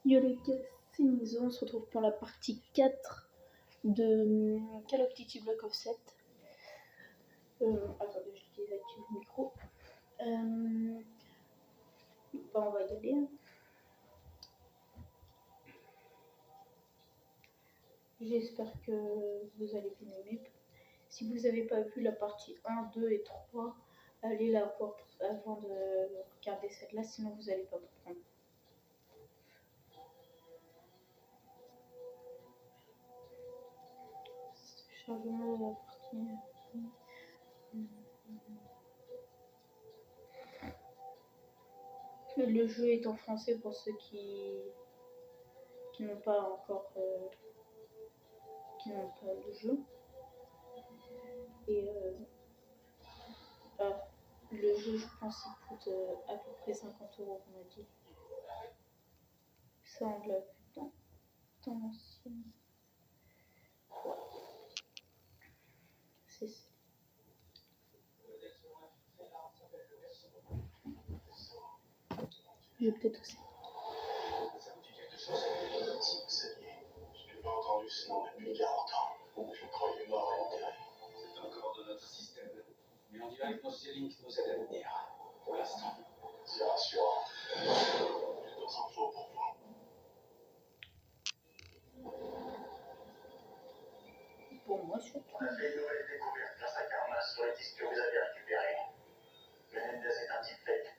Yo les gars, c'est Nizo, on se retrouve pour la partie 4 de Call of Duty Black Ops 7. Attendez, je désactive le micro. On va y aller. J'espère que vous allez bien aimer. Si vous n'avez pas vu la partie 1, 2 et 3, allez la voir avant de regarder celle-là, sinon vous n'allez pas comprendre. Chargement de la partie. Le jeu est en français pour ceux qui n'ont pas encore qui n'ont pas le jeu. Et le jeu, je pense, il coûte à peu près 50 €, on m'a dit. Ça, on l'a vu dans l'ancienne. Ouais. C'est ça. Je vais peut-être aussi. Ça vous dit quelque chose, si vous saviez. Je n'ai pas entendu ce nom depuis 40 ans. Je me croyais mort et enterré. C'est encore de notre système. Mais on dirait que nos Link nous aident à venir. Pour l'instant. C'est rassurant. J'ai d'autres infos pour vous. Pour moi, surtout. On a fait une nouvelle découverte grâce à Karma sur les disques que vous avez récupérés. Menendez est un type fake.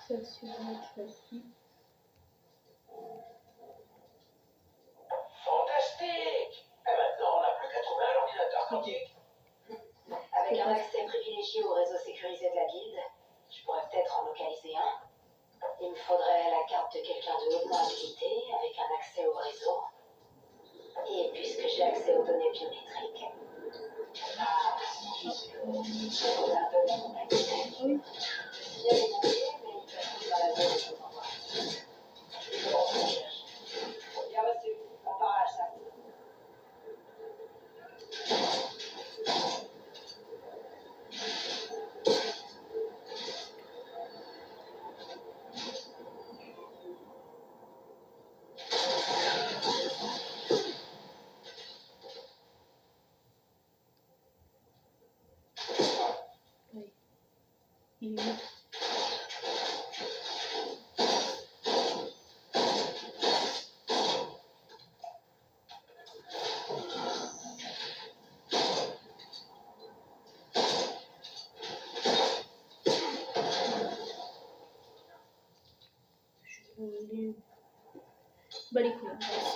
Ça, sur notre choisi. Fantastique! Et maintenant, on n'a plus qu'à trouver un ordinateur quantique. Avec un accès privilégié au réseau sécurisé de la guilde, je pourrais peut-être en localiser un. Il me faudrait la carte de quelqu'un de haute mobilité avec un accès au réseau. Et puisque j'ai accès aux données biométriques, c'est un peu la complexité. Oui. Je suis bien débrouillée, mais il peut dans la zone de mon endroit. Je commence à chercher. Bien reçu, on part à la chasse. Oui. Il est où? Bah les couilles,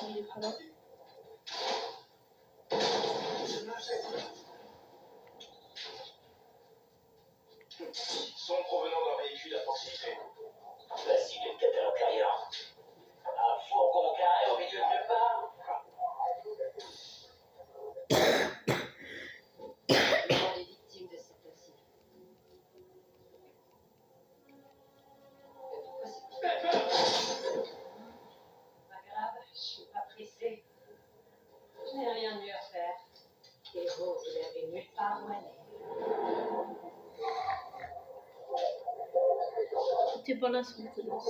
il est pas là. Son provenant d'un véhicule à proximité. La cible est peut-être à l'intérieur. Un fourgon carré au milieu de nulle part. Le nom des victimes de cette acide. Pas grave, je suis pas pressée. Je n'ai rien de mieux à faire. Héros, vous n'avez nulle part où aller. T'es pas là, sans te laisse.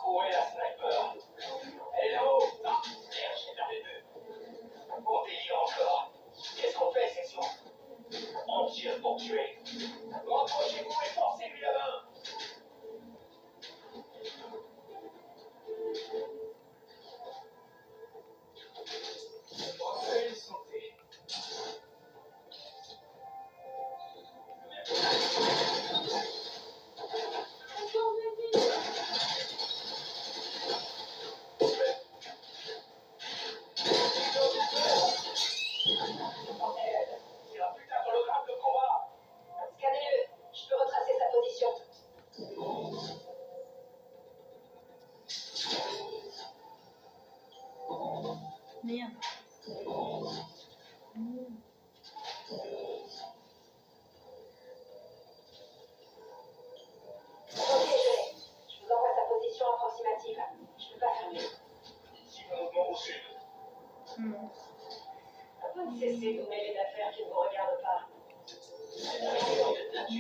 Où est la sniper? Elle est là-haut! Ah, merde, j'ai perdu le but. Bon délire encore. Qu'est-ce qu'on fait, section? On tire pour tuer. Rapprochez-vous et forcez-lui la main! Parfait, santé. C'est un putain d'hologramme de combat! Scannez-le, je peux retracer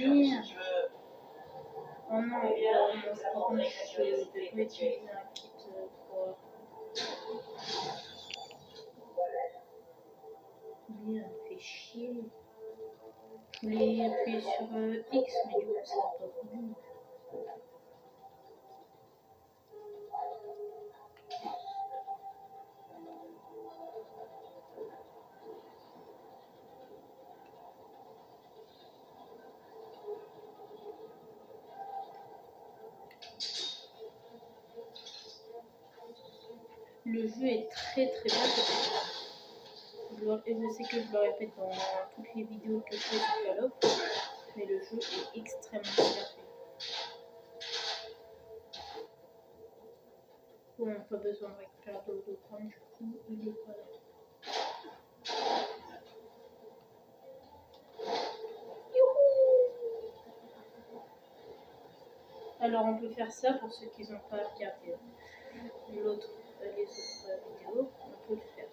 Merde. tu veux. Oh non, Eh bien, moi, ça par contre, prendrait je ta curiosité devrais intellectuelle. utiliser un kit pour bien fait chier. Je voulais appuyer sur X, mais du coup, ça n'a pas voulu. Le jeu est très très bien fait. Je sais que je le répète dans toutes les vidéos que je fais sur Call of, mais le jeu est extrêmement bien fait. Bon, pas besoin de récupérer de points, du coup, il est pas là. Alors on peut faire ça pour ceux qui n'ont pas regardé les autres vidéos, on peut le faire.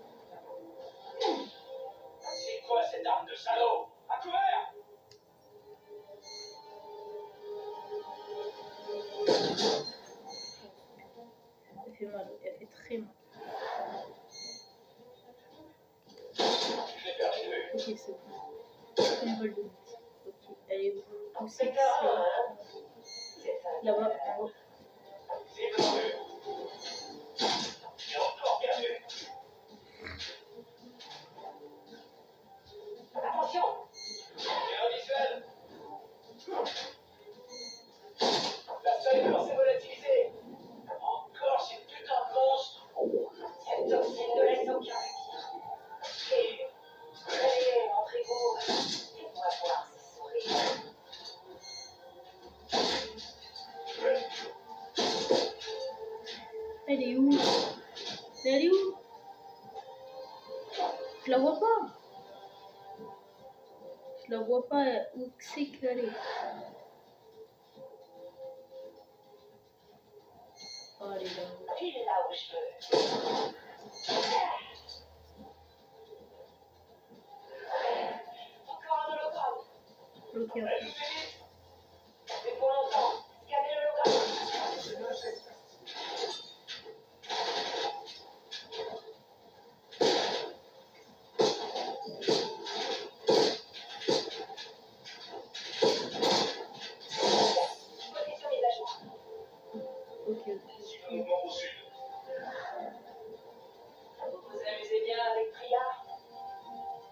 C'est quoi cette arme de salaud? À couvert! Elle fait mal, elle fait très mal. J'ai perdu de vue. Ok, c'est bon. Une balle de lutte. Ok, elle est où? Où c'est que Inspecteur, c'est? Là-bas, en haut. C'est perdu. J'ai encore perdu. attention! J'ai un visuel. La sniper s'est volatilisée. Encore ces putains de monstres. Cette toxine ne laisse aucun répit. Allez, montrez-vous. Faites-moi voir ce sourire. Elle est où? Mais elle est où? Je la vois pas. Je la vois pas. Où c'est qu'elle est? Oh, elle est là. Pile là où je veux. Encore un hologramme. Ok. Elle nous évite. C'est pour longtemps. Scannez l'hologramme. Position mise à jour. Ok. Suis le mouvement au sud. Vous vous amusez bien avec Priya?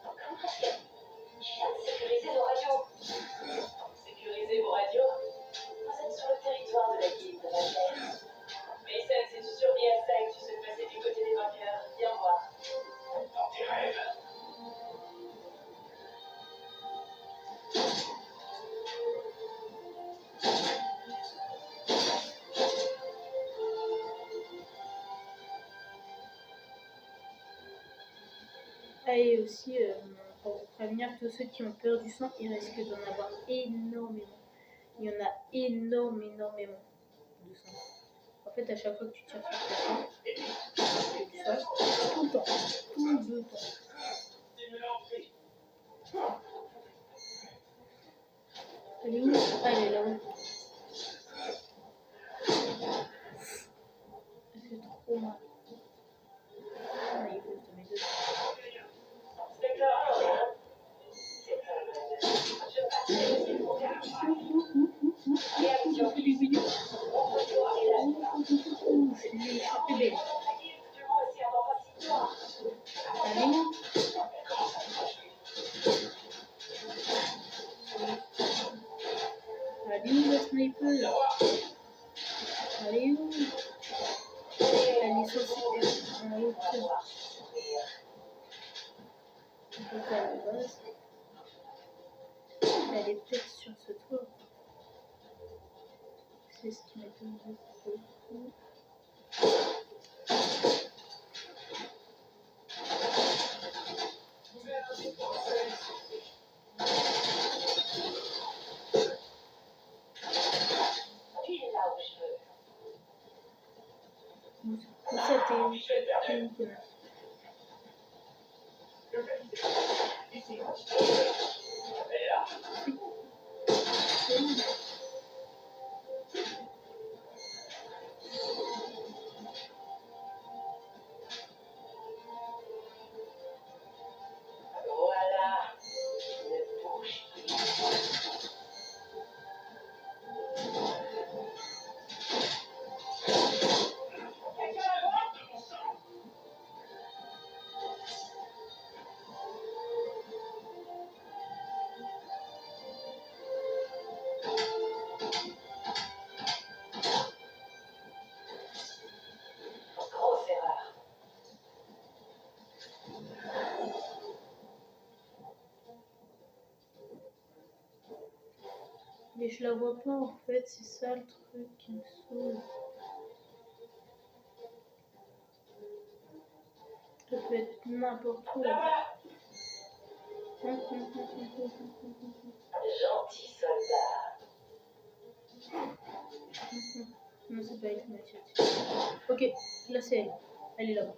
Comment est-ce que je viens de sécuriser nos radios? Sécuriser vos radios? Vous êtes sur le territoire de la guilde de Magère. Mason, si tu survis à ça et que tu sais passer du côté des vainqueurs, viens voir. Dans tes rêves. Ah, et aussi, pour vous prévenir, tous ceux qui ont peur du sang, il risque d'en avoir énormément. Il y en a énormément de sang. En fait, à chaque fois que tu tires sur quelqu'un, il y a du sang. Tout le temps. Tout le temps. Elle est où? Ah, elle est là-haut. Ça fait trop mal. Ah, il faut que je te mette dedans. Spectre, c'est pas mal. Je passerai aussi pour faire un pas. Réaction. Montre-toi et lâche-toi. Je l'ai échappé belle. Tu vois aussi un enfant si toi. Elle est où? Elle est où la sniper? Elle est où? Elle est censée être en hauteur. Donc à la base, elle est peut-être sur ce toit. C'est ce qui m'étonne beaucoup. Pile là où je veux. Où ça t'es où, connard? Elle est là. Mais je la vois pas en fait, c'est ça le truc qui me saoule. Ça peut être n'importe où. Gentil soldat. Non, c'est pas elle, Mathieu. Ok, là c'est elle. Elle est là-bas.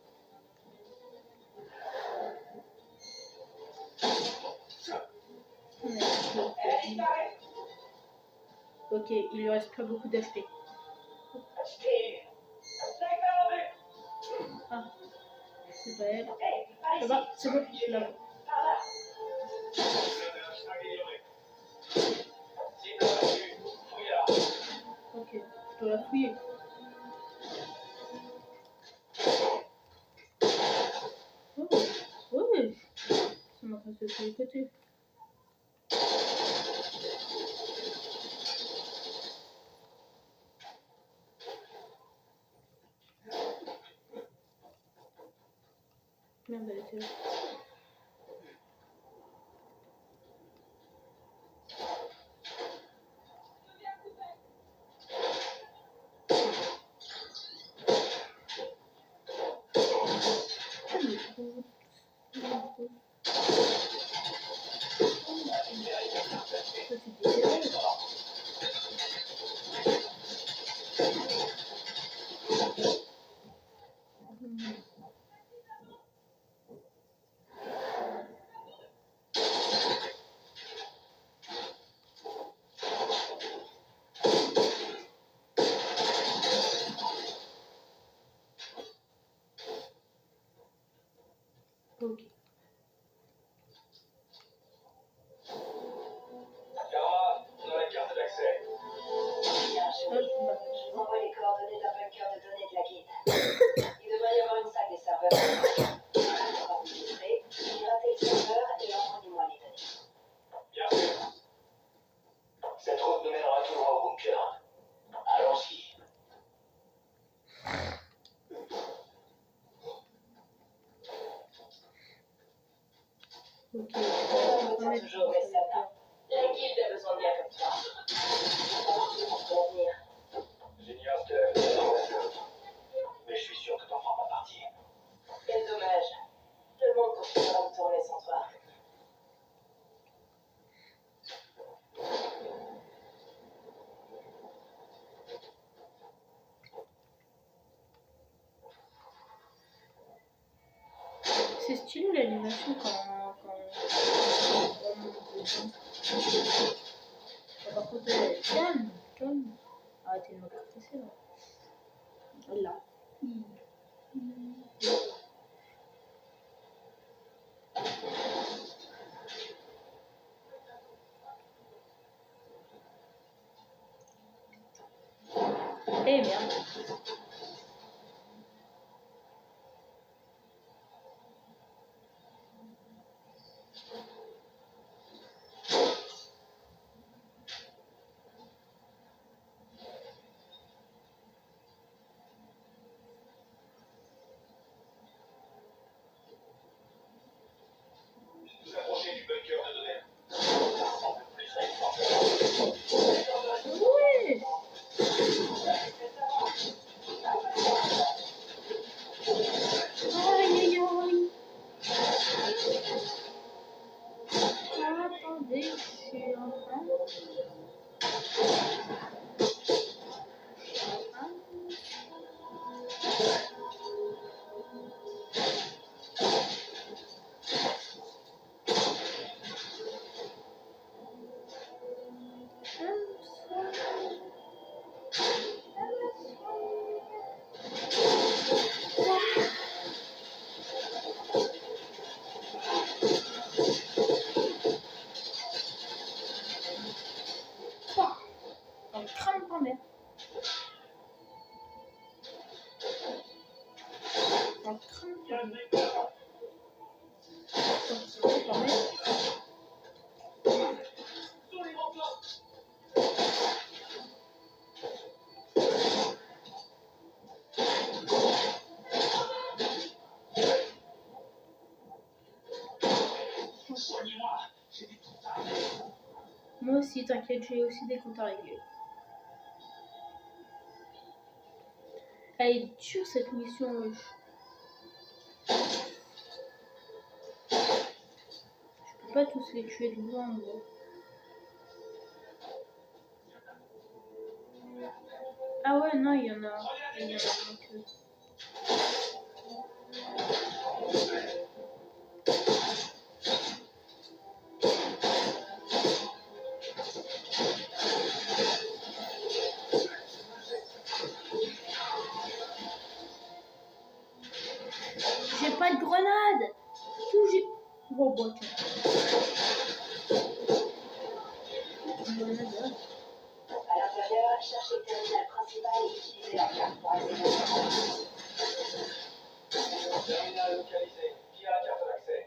Ok, il lui reste pas beaucoup d'HP. Je t'ai eu. Sniper en vue. Ah, c'est pas elle. Hey, par Ça ici. va, c'est bon, je la vois. Par là. Amélioré. Cible reçue. Fouille-la. Ok, je dois la fouiller. Oh, ouais, ça m'a passé de tous les côtés. Merde, elle était là. Ok. Karma, on a la carte d'accès. Bien joué. Hop, bah. Je vous envoie les coordonnées d'un bunker de données de la guilde. Il devrait y avoir une salle des serveurs. Enregistrez, piratez le serveur et envoyez-moi les données. Bien sûr. Cette route nous mènera tout droit au bunker. Allons-y. Ok. On retient toujours mes soldats. La guilde a besoin de gars comme toi. Pour l'avenir. J'ignore ce que l'avenir nous réserve. Mais je suis sûr que t'en feras pas partie. Quel dommage. Le monde continuera de tourner sans toi. C'est stylé l'animation quand on monte dedans. Par contre, calme, calme. Arrêtez de me caresser là. Là. Eh merde. Vous approchez du bunker de données. Ça ressemble plus à une porte. Ouais. Aïe aïe aïe. Attendez, je suis en train. On crame pas mère. On crame pas mère. Moi aussi, t'inquiète, j'ai aussi des comptes à régler. Elle est dure cette mission. Je peux pas tous les tuer de loin, gros. Ah ouais, non, il y en a un que... J'ai pas de grenade. Tout j'ai... Bon, bon, tiens. Grenade, là. À l'intérieur, cherchez le terminal principal et utilisez la carte pour accéder. Terminal localisé. Qui a la carte d'accès?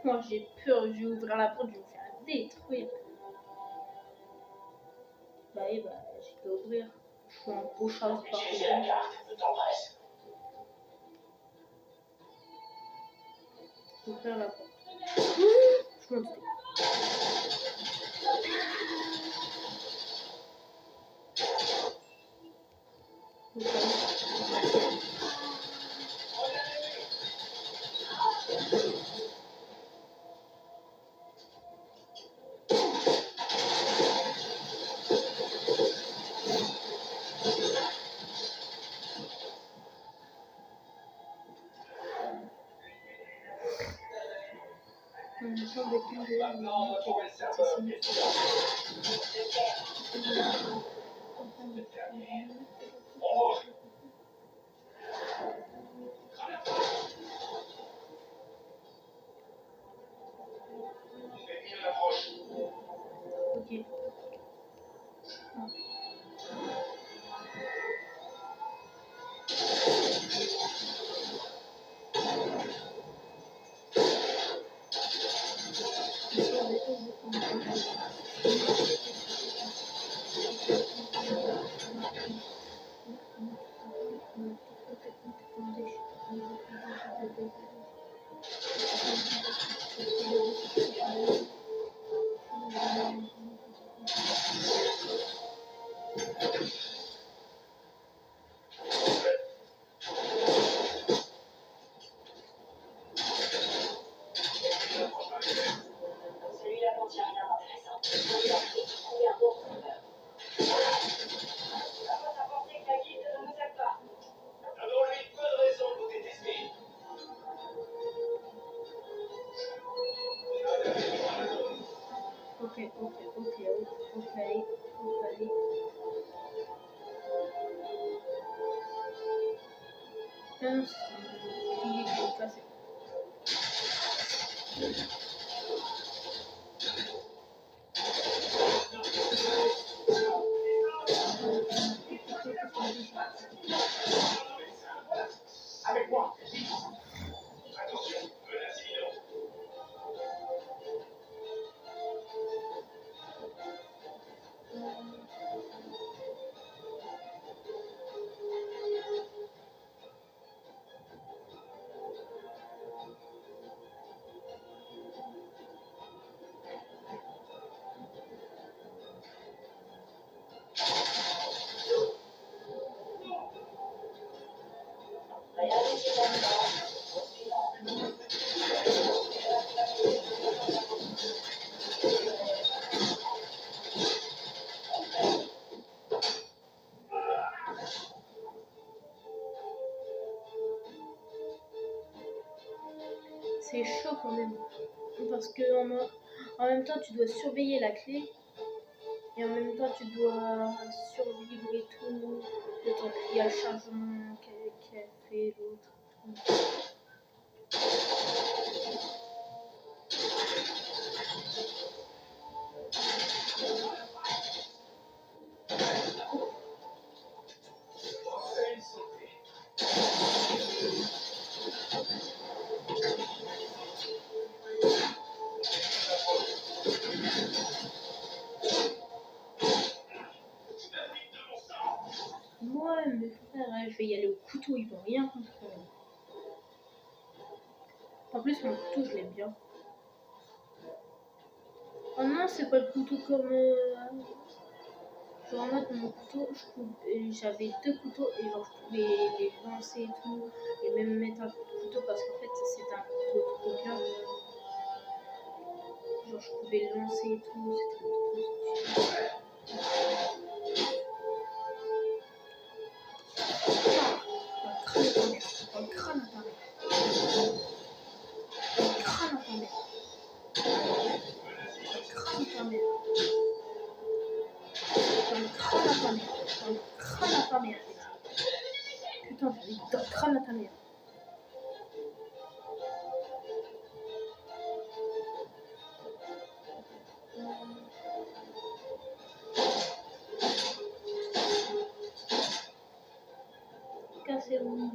Moi, j'ai peur. Je vais ouvrir la porte, je vais me faire détruire. Bah oui, bah, j'ai qu'à ouvrir. Je suis en gros charge par Utilisez la carte. Le temps presse. ouvrir la porte. Je m'en doutais. Maintenant, retrouvez le serveur. On bouge. Ennemi en approche. Ok. Celui-là contient rien d'intéressant. Trouvez un autre serveur. À quoi ça pensait que la guilde ne nous aime pas? Donnons-lui peu de raison de vous détester. Ok. Non, c'est passé. Avec moi. Attention, menace imminente. Rien d'efficace. Au suivant. C'est chaud quand même. Parce que en même temps, tu dois surveiller la clé. Et en même temps, tu dois survivre et tout. Le temps qu'il y a le chargement qu'a fait l'autre. couteau, il peut rien contre. En plus, mon couteau, je l'aime bien. Oh non, c'est pas le couteau comme. Genre en mode mon couteau, j'avais 2 couteaux et genre je pouvais les lancer et tout, et même mettre un couteau parce qu'en fait c'était un couteau trop bien. Genre je pouvais le lancer et tout, c'était trop stylé. Dans le crâne à ta mère. Dans le crâne à ta mère. Dans le crâne à ta mère. Dans le crâne à ta mère. Dans le crâne à ta mère. Putain, j'ai dit dans le crâne à ta mère. Cassez-vous.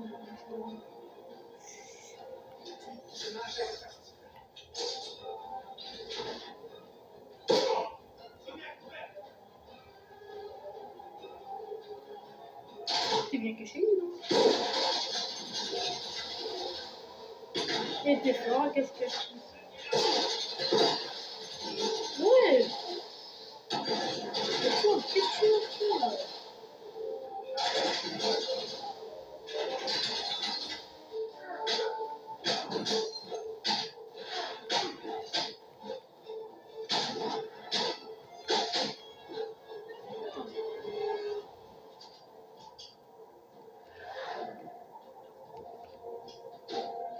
T'es bien caché, non? Et t'es fort, qu'est-ce que je... Ouais. C'est quoi? Qu'est-ce que tu fais?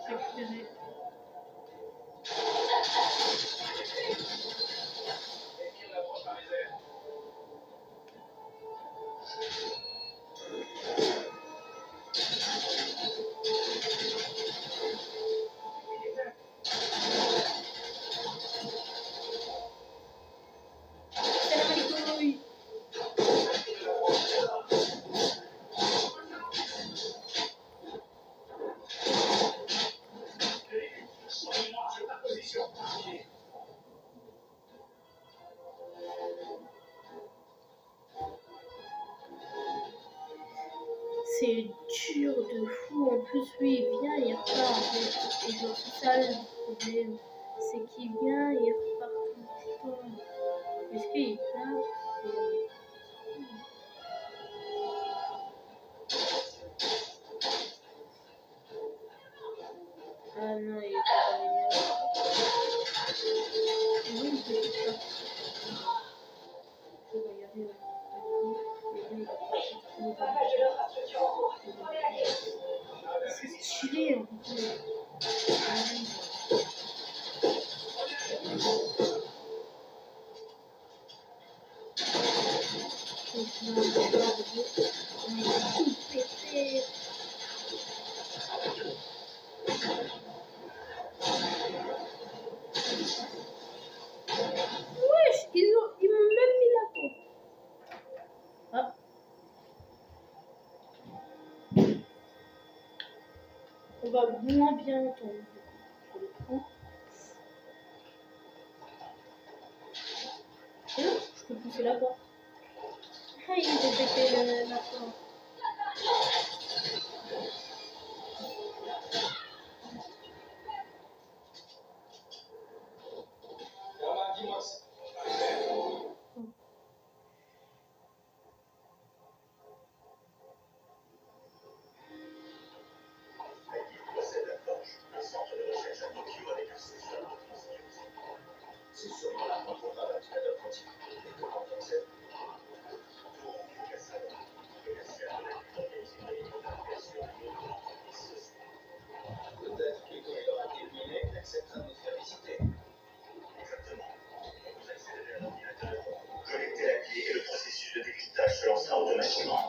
Récupérer. C'est dur de fou. En plus, lui, il vient, il repart. En fait. Et genre, c'est ça le problème. C'est qu'il vient, il repart tout le temps. Est-ce qu'il part Ah non, il est pas dans les nuages. Oui, il peut tout ça. Je vais regarder. C'est stylé en fait. Wesh, ils m'ont même mis la peau. Ah. On va moins bien entendre sur le coup. Et là, je peux pousser la porte. Ah, il a pété la porte. C'est sûrement la rencontre avec un apprenti. Et comment on sait? Peut-être que quand il aura terminé, il acceptera de nous faire visiter. Exactement. Vous accédez à l'ordinateur, connectez la clé et le processus de décryptage se lancera automatiquement.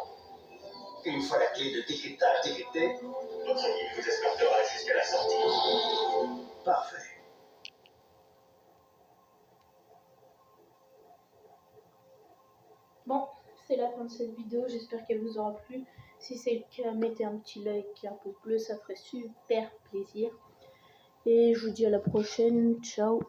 Une fois la clé de décryptage décryptée, notre guide vous escortera jusqu'à la sortie. Parfait. Bon, c'est la fin de cette vidéo, j'espère qu'elle vous aura plu. Si c'est le cas, mettez un petit like et un pouce bleu, ça ferait super plaisir. Et je vous dis à la prochaine, ciao.